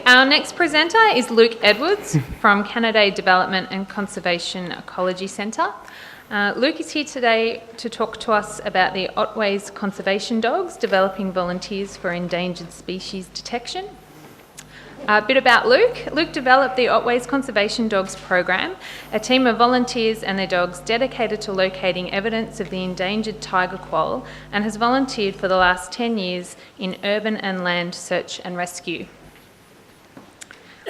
Our next presenter is Luke Edwards from Canidae Development and Conservation Ecology Centre. Luke is here today to talk to us about the Otways conservation dogs developing volunteers for endangered species detection. A bit about Luke. Luke developed the Otways Conservation Dogs program, a team of volunteers and their dogs dedicated to locating evidence of the endangered tiger quoll, and has volunteered for the last 10 years in urban and land search and rescue.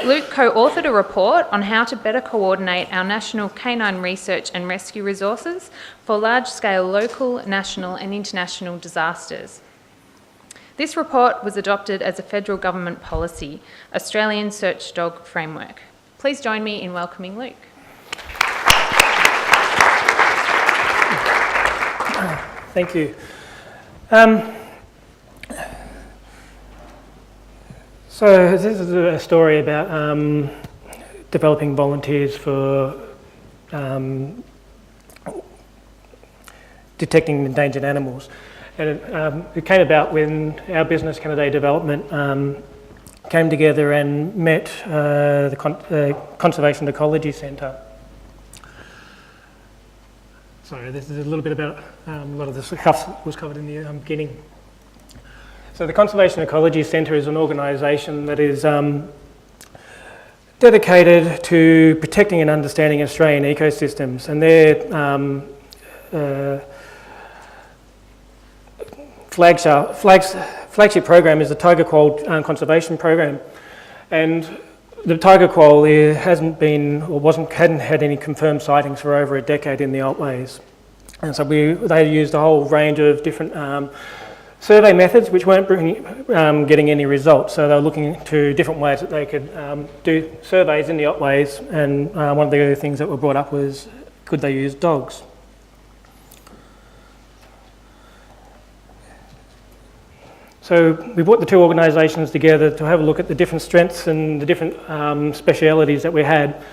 Luke co-authored a report on how to better coordinate our national canine research and rescue resources for large-scale local, national and international disasters. This report was adopted as a federal government policy, Australian Search Dog Framework. Please join me in welcoming Luke. Thank you. So this is a story about developing volunteers for detecting endangered animals. And it came about when our business, Canidae Development, came together and met the Conservation Ecology Centre. Sorry, this is a little bit about a lot of the stuff was covered in the beginning. So the Conservation Ecology Centre is an organisation that is dedicated to protecting and understanding Australian ecosystems, and their flagship program is the tiger quoll conservation program, and the tiger quoll hadn't had any confirmed sightings for over a decade in the Otways, and so they used a whole range of different survey methods which weren't getting any results. So they were looking into different ways that they could do surveys in the Otways, and one of the other things that were brought up was, could they use dogs? So we brought the two organisations together to have a look at the different strengths and the different specialities that we had,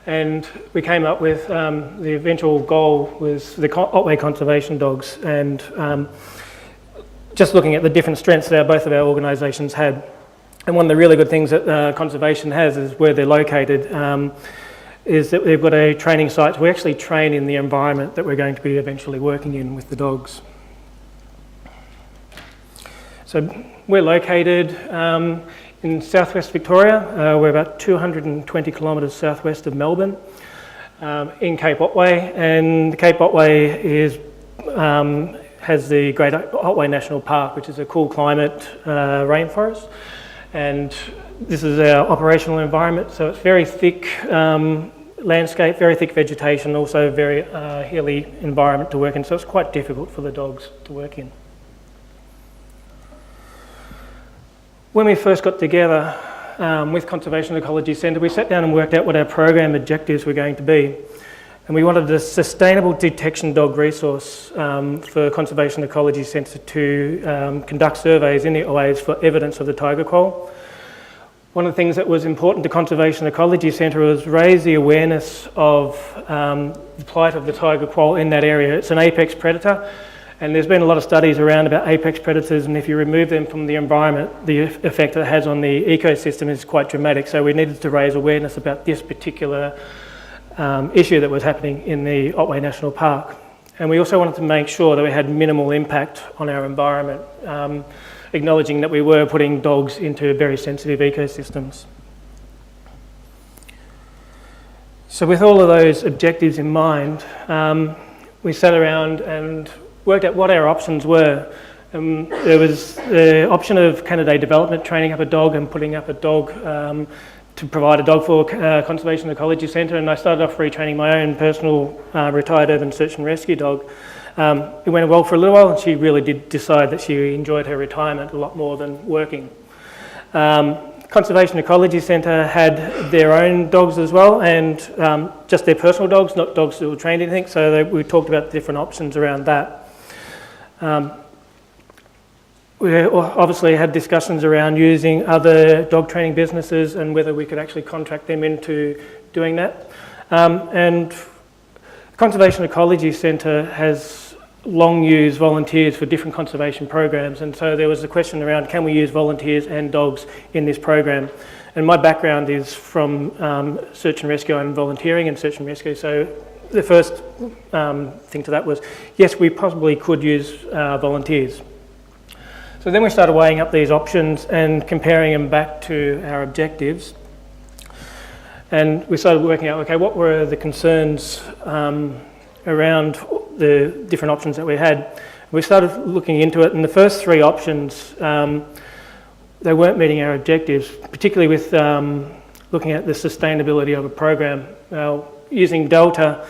and we came up with the eventual goal was the Otway conservation dogs, and just looking at the different strengths that both of our organisations had. And one of the really good things that conservation has is where they're located, is that they've got a training site. So we actually train in the environment that we're going to be eventually working in with the dogs. So we're located in southwest Victoria. We're about 220 kilometres southwest of Melbourne, in Cape Otway, and Cape Otway has the Great Otway National Park, which is a cool climate rainforest, and this is our operational environment. So it's very thick landscape, very thick vegetation, also very hilly environment to work in. So it's quite difficult for the dogs to work in. When we first got together with Conservation Ecology Centre, we sat down and worked out what our program objectives were going to be. And we wanted a sustainable detection dog resource for Conservation Ecology Centre to conduct surveys in the Otways for evidence of the tiger quoll. One of the things that was important to Conservation Ecology Centre was raise the awareness of the plight of the tiger quoll in that area. It's an apex predator, and there's been a lot of studies around about apex predators, and if you remove them from the environment, the effect it has on the ecosystem is quite dramatic. So we needed to raise awareness about this particular issue that was happening in the Otway National Park. And we also wanted to make sure that we had minimal impact on our environment, acknowledging that we were putting dogs into very sensitive ecosystems. So with all of those objectives in mind, we sat around and worked out what our options were. There was the option of Canidae Development, training up a dog and putting up a dog to provide a dog for Conservation Ecology Centre, and I started off retraining my own personal retired urban search and rescue dog. It went well for a little while, and she really did decide that she enjoyed her retirement a lot more than working. Conservation Ecology Centre had their own dogs as well, and just their personal dogs, not dogs that were trained in anything, so we talked about different options around that. We obviously had discussions around using other dog training businesses and whether we could actually contract them into doing that. And Conservation Ecology Centre has long used volunteers for different conservation programs, and so there was a question around, can we use volunteers and dogs in this program? And my background is from search and rescue and volunteering in search and rescue. So the first thing to that was, yes, we possibly could use volunteers. So then we started weighing up these options and comparing them back to our objectives. And we started working out, okay, what were the concerns around the different options that we had. We started looking into it, and the first three options, they weren't meeting our objectives, particularly with looking at the sustainability of a program. Now, using Delta,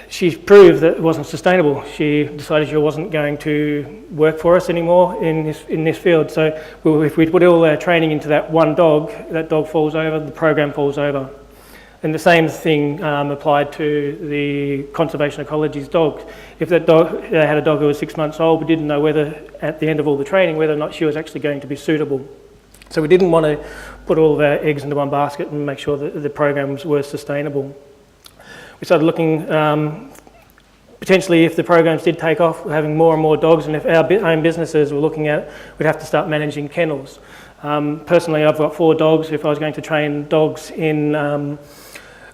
she proved that it wasn't sustainable. She decided she wasn't going to work for us anymore in this field. So if we put all our training into that one dog, that dog falls over, the program falls over. And the same thing applied to the conservation ecology's dogs. If that dog had a dog who was 6 months old, we didn't know whether, at the end of all the training, whether or not she was actually going to be suitable. So we didn't want to put all of our eggs into one basket and make sure that the programs were sustainable. We started looking potentially if the programs did take off, having more and more dogs, and if our own businesses were looking at it, we'd have to start managing kennels. Personally, I've got 4 dogs. If I was going to train dogs in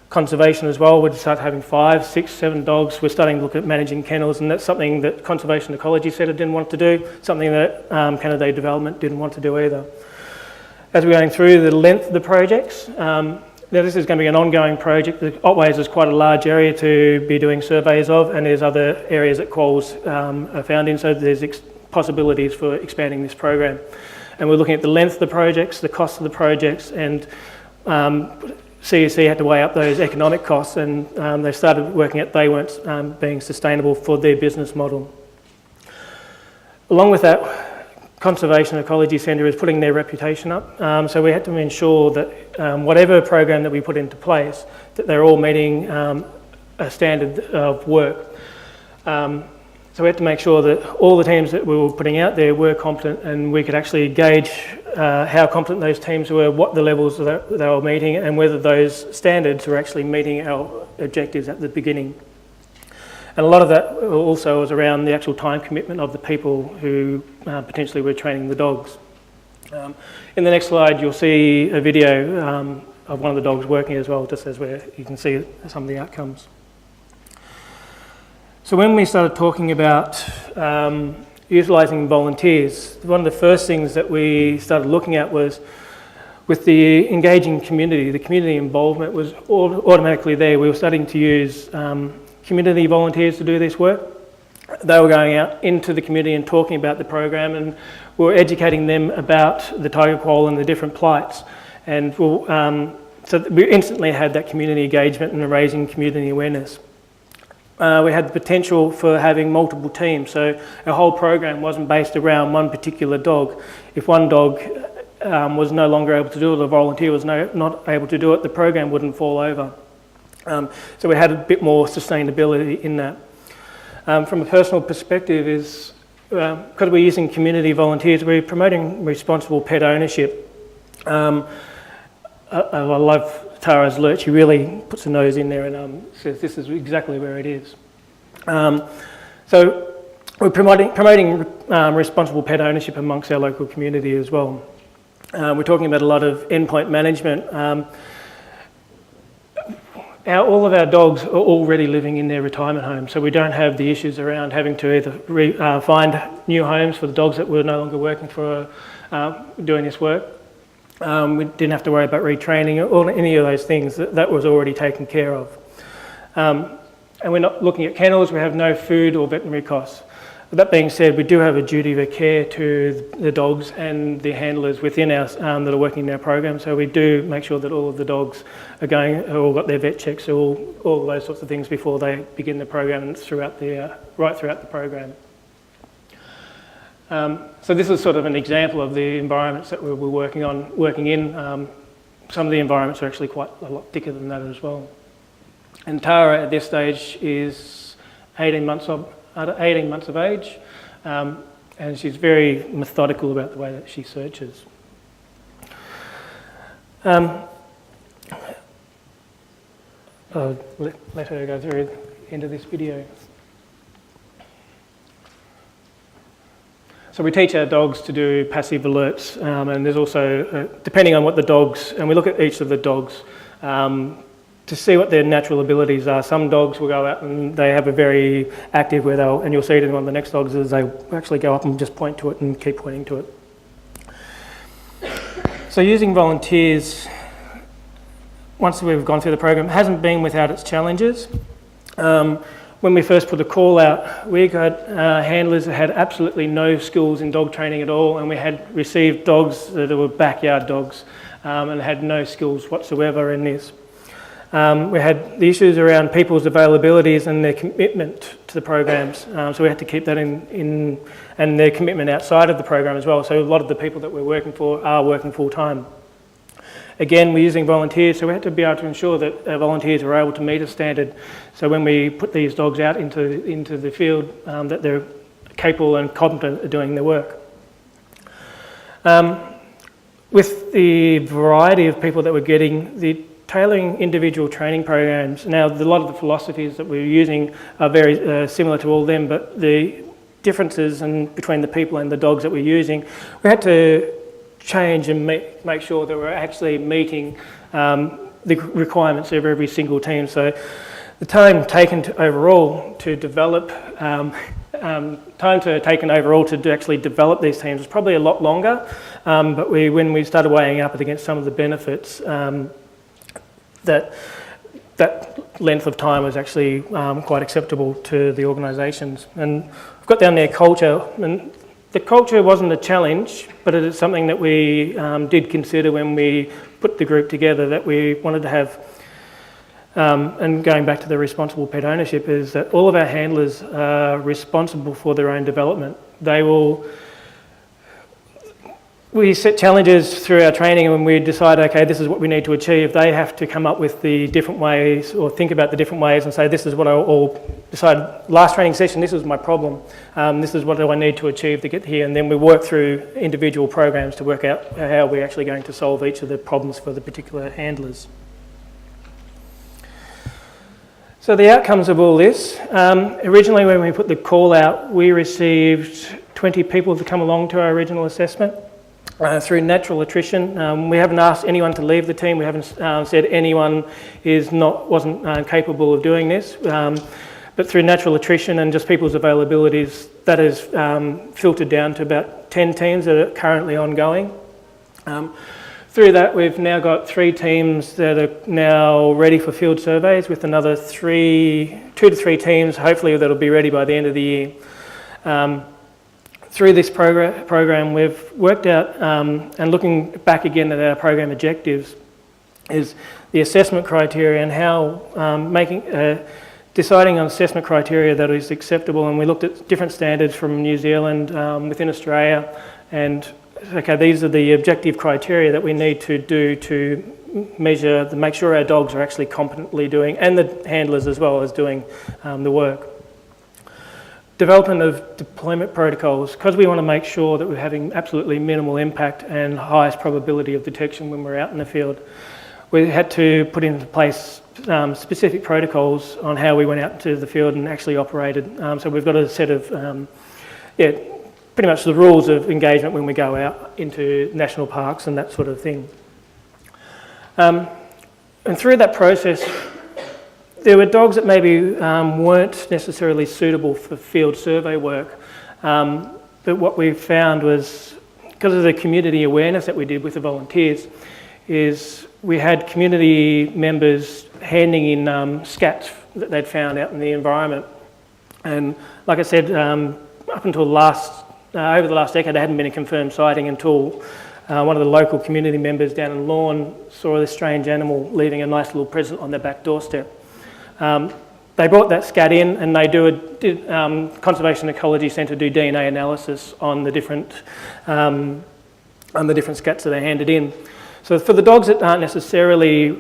conservation as well, we'd start having 5, 6, 7 dogs. We're starting to look at managing kennels, and that's something that Conservation Ecology said it didn't want to do, something that Canidae Development didn't want to do either. As we're going through the length of the projects, now this is going to be an ongoing project. The Otways is quite a large area to be doing surveys of, and there's other areas that corals are found in, so there's possibilities for expanding this program. And we're looking at the length of the projects, the cost of the projects, and CEC had to weigh up those economic costs, and they started working out they weren't being sustainable for their business model. Along with that, Conservation Ecology Centre is putting their reputation up, so we had to ensure that whatever program that we put into place, that they're all meeting a standard of work. So we had to make sure that all the teams that we were putting out there were competent, and we could actually gauge how competent those teams were, what the levels that they were meeting, and whether those standards were actually meeting our objectives at the beginning. And a lot of that also was around the actual time commitment of the people who potentially were training the dogs. In the next slide, you'll see a video of one of the dogs working as well, just as where you can see some of the outcomes. So when we started talking about utilising volunteers, one of the first things that we started looking at was with the engaging community. The community involvement was automatically there. We were starting to use community volunteers to do this work. They were going out into the community and talking about the program, and we were educating them about the tiger quoll and the different plights. And so we instantly had that community engagement and raising community awareness. We had the potential for having multiple teams, so our whole program wasn't based around one particular dog. If one dog was no longer able to do it, the volunteer was not able to do it, the program wouldn't fall over. So we had a bit more sustainability in that. From a personal perspective is, because we're using community volunteers, we're promoting responsible pet ownership. I love Tara's alert. She really puts a nose in there and says this is exactly where it is. So we're promoting responsible pet ownership amongst our local community as well. We're talking about a lot of endpoint management. All of our dogs are already living in their retirement homes, so we don't have the issues around having to either find new homes for the dogs that were no longer working for doing this work. We didn't have to worry about retraining or any of those things. That was already taken care of. And we're not looking at kennels. We have no food or veterinary costs. That being said, we do have a duty of care to the dogs and the handlers within our that are working in our program. So we do make sure that all of the dogs are all got their vet checks, all those sorts of things before they begin the program and right throughout the program. So this is sort of an example of the environments that we're working in. Some of the environments are actually quite a lot thicker than that as well. And Tara at this stage is 18 months of age, and she's very methodical about the way that she searches. I'll let her go through the end of this video. So we teach our dogs to do passive alerts, and there's also, depending on what the dogs, and we look at each of the dogs to see what their natural abilities are. Some dogs will go out and they have a very active where they'll, and you'll see it in one of the next dogs, is they actually go up and just point to it and keep pointing to it. So using volunteers, once we've gone through the program, hasn't been without its challenges. When we first put the call out, we got handlers that had absolutely no skills in dog training at all, and we had received dogs that were backyard dogs and had no skills whatsoever in this. We had the issues around people's availabilities and their commitment to the programs, so we had to keep that in and their commitment outside of the program as well. So a lot of the people that we're working for are working full time. Again, we're using volunteers, so we had to be able to ensure that our volunteers were able to meet a standard. So when we put these dogs out into the field, that they're capable and competent at doing their work. With the variety of people that we're getting, the tailoring individual training programs, now a lot of the philosophies that we're using are very similar to all of them, but the differences between the people and the dogs that we're using, we had to change and make sure that we're actually meeting the requirements of every single team. So the time taken overall to develop actually develop these teams was probably a lot longer, but when we started weighing up against some of the benefits, that length of time was actually quite acceptable to the organisations. And I've got down there culture, and the culture wasn't a challenge, but it is something that we did consider when we put the group together, that we wanted to have, and going back to the responsible pet ownership, is that all of our handlers are responsible for their own development. We set challenges through our training, and when we decide, okay, this is what we need to achieve, they have to come up with the different ways or think about the different ways and say, this is what I'll decide. Last training session, this was my problem. This is what do I need to achieve to get here. And then we work through individual programs to work out how we're actually going to solve each of the problems for the particular handlers. So the outcomes of all this, originally when we put the call out, we received 20 people to come along to our original assessment. Through natural attrition. We haven't asked anyone to leave the team. We haven't said anyone wasn't capable of doing this. But through natural attrition and just people's availabilities, that has filtered down to about 10 teams that are currently ongoing. Through that, we've now got 3 teams that are now ready for field surveys, with another 2 to 3 teams, hopefully that'll be ready by the end of the year. Through this program, we've worked out, and looking back again at our program objectives, is the assessment criteria and how deciding on assessment criteria that is acceptable. And we looked at different standards from New Zealand, within Australia, and okay, these are the objective criteria that we need to do to measure, to make sure our dogs are actually competently doing, and the handlers as well as doing the work. Development of deployment protocols, because we want to make sure that we're having absolutely minimal impact and highest probability of detection when we're out in the field. We had to put into place specific protocols on how we went out to the field and actually operated. So we've got a set of, pretty much the rules of engagement when we go out into national parks and that sort of thing. And through that process, there were dogs that maybe weren't necessarily suitable for field survey work, but what we found was, because of the community awareness that we did with the volunteers, is we had community members handing in scats that they'd found out in the environment. And like I said, up until over the last decade, there hadn't been a confirmed sighting until one of the local community members down in Lorne saw this strange animal leaving a nice little present on their back doorstep. They brought that scat in, and they did Conservation Ecology Centre do DNA analysis on the different scats that they handed in. So for the dogs that aren't necessarily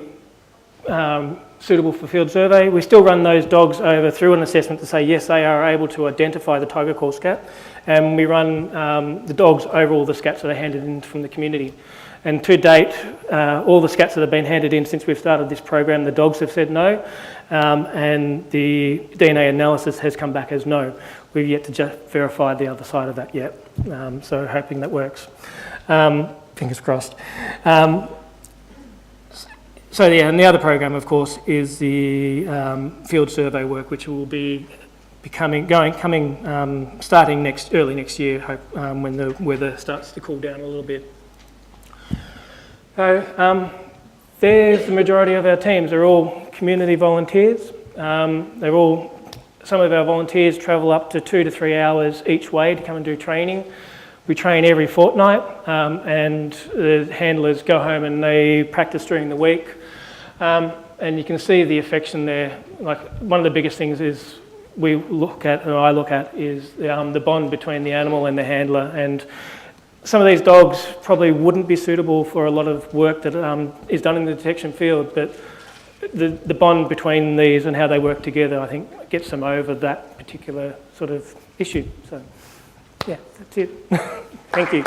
suitable for field survey, we still run those dogs over through an assessment to say yes, they are able to identify the tiger claw scat, and we run the dogs over all the scats that are handed in from the community. And to date, all the scats that have been handed in since we've started this program, the dogs have said no, and the DNA analysis has come back as no. we've yet to just verify the other side of that yet. So hoping that works. Fingers crossed. So yeah, and the other program, of course, is the field survey work, which will be starting early next year, when the weather starts to cool down a little bit. So there's the majority of our teams. They're all community volunteers. Some of our volunteers travel up to 2 to 3 hours each way to come and do training. We train every fortnight, and the handlers go home and they practice during the week. And you can see the affection there. Like, one of the biggest things is I look at is the bond between the animal and the handler. And some of these dogs probably wouldn't be suitable for a lot of work that is done in the detection field, but the bond between these and how they work together, I think, gets them over that particular sort of issue. So, yeah, that's it. Thank you.